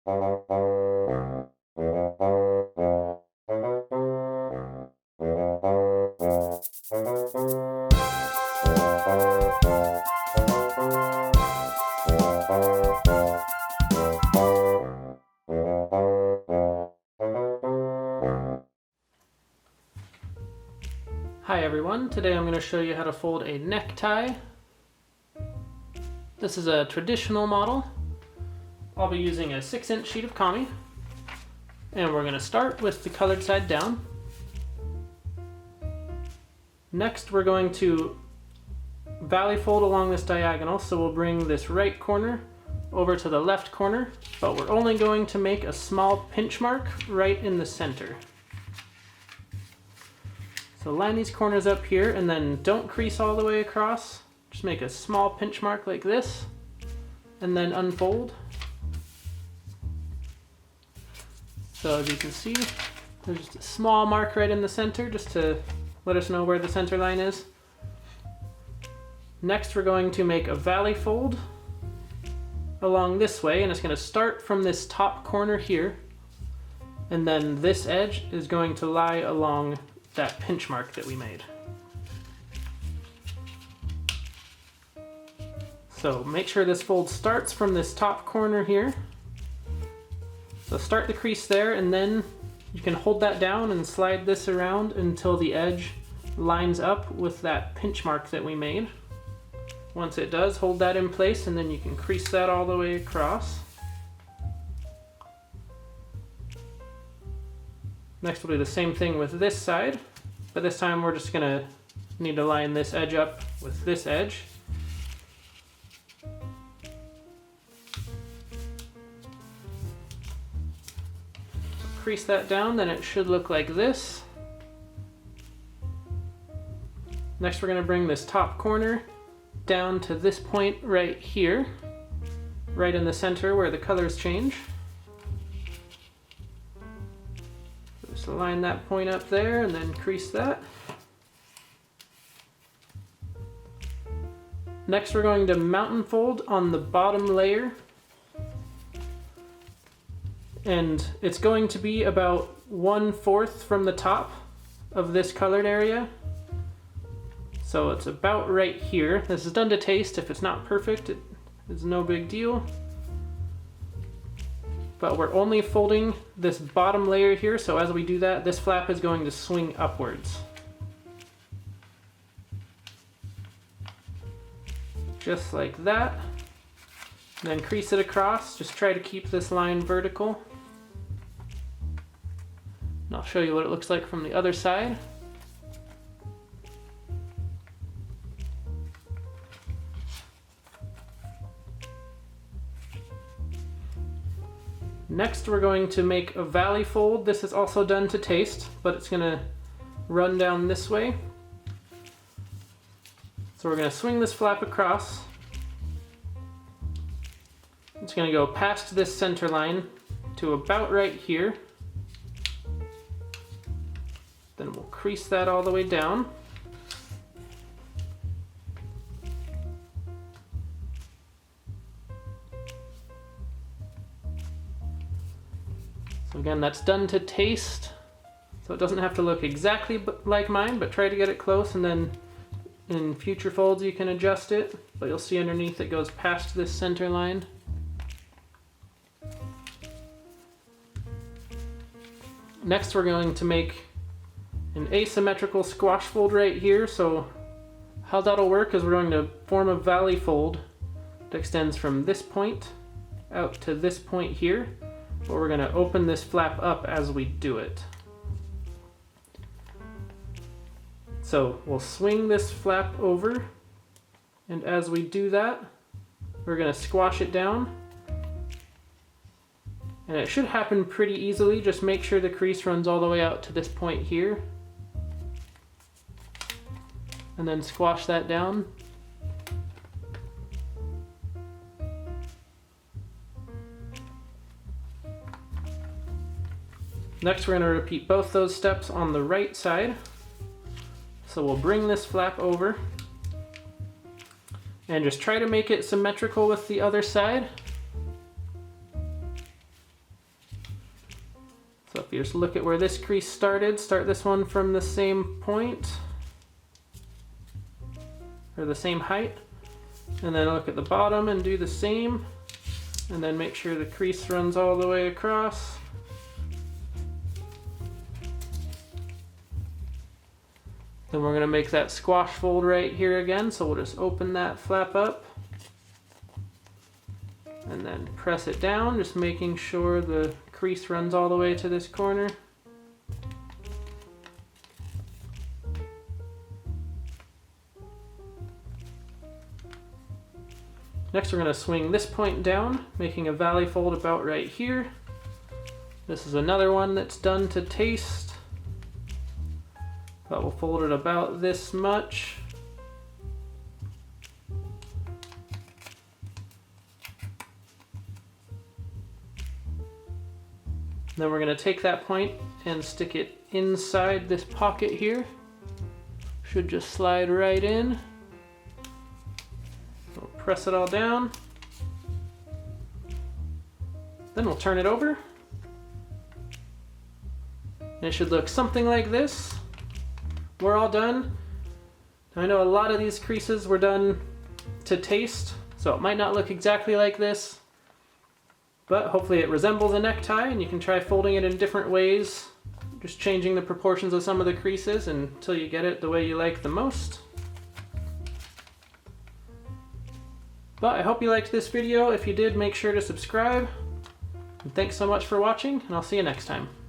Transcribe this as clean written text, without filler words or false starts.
Hi everyone, today I'm going to show you how to fold a necktie. This is a traditional model. I'll be using a 6-inch sheet of kami, and we're going to start with the colored side down. Next we're going to valley fold along this diagonal, so we'll bring this right corner over to the left corner, but we're only going to make a small pinch mark right in the center. So line these corners up here and then don't crease all the way across. Just make a small pinch mark like this and then unfold. So as you can see, there's just a small mark right in the center just to let us know where the center line is. Next we're going to make a valley fold along this way, and it's going to start from this top corner here, and then this edge is going to lie along that pinch mark that we made. So make sure this fold starts from this top corner here. So start the crease there, and then you can hold that down and slide this around until the edge lines up with that pinch mark that we made. Once it does, hold that in place, and then you can crease that all the way across. Next we'll do the same thing with this side, but this time we're just gonna need to line this edge up with this edge. Crease that down, then it should look like this. Next we're gonna bring this top corner down to this point right here, right in the center where the colors change. Just line that point up there and then crease that. Next we're going to mountain fold on the bottom layer, and it's going to be about 1/4 from the top of this colored area. So it's about right here. This is done to taste. If it's not perfect, it is no big deal. But we're only folding this bottom layer here, so as we do that, this flap is going to swing upwards. Just like that. And then crease it across. Just try to keep this line vertical. And I'll show you what it looks like from the other side. Next we're going to make a valley fold. This is also done to taste, but it's gonna run down this way. So we're gonna swing this flap across. It's gonna go past this center line to about right here. Then we'll crease that all the way down. So again, that's done to taste, so it doesn't have to look exactly like mine, but try to get it close, and then in future folds you can adjust it, but you'll see underneath it goes past this center line. Next we're going to make an asymmetrical squash fold right here. So how that'll work is we're going to form a valley fold that extends from this point out to this point here. But we're going to open this flap up as we do it. So we'll swing this flap over, and as we do that, we're going to squash it down. And it should happen pretty easily. Just make sure the crease runs all the way out to this point here. And then squash that down. Next we're going to repeat both those steps on the right side. So we'll bring this flap over and just try to make it symmetrical with the other side. So if you just look at where this crease started, start this one from the same point, or the same height, and then look at the bottom and do the same, and then make sure the crease runs all the way across. Then we're going to make that squash fold right here again, so we'll just open that flap up and then press it down, just making sure the crease runs all the way to this corner. Next we're going to swing this point down, making a valley fold about right here. This is another one that's done to taste, but we'll fold it about this much. Then we're going to take that point and stick it inside this pocket here. Should just slide right in. We'll press it all down. Then we'll turn it over. And it should look something like this. We're all done. I know a lot of these creases were done to taste, so it might not look exactly like this, but hopefully it resembles a necktie, and you can try folding it in different ways, just changing the proportions of some of the creases until you get it the way you like the most. But I hope you liked this video. If you did, make sure to subscribe. And thanks so much for watching, and I'll see you next time.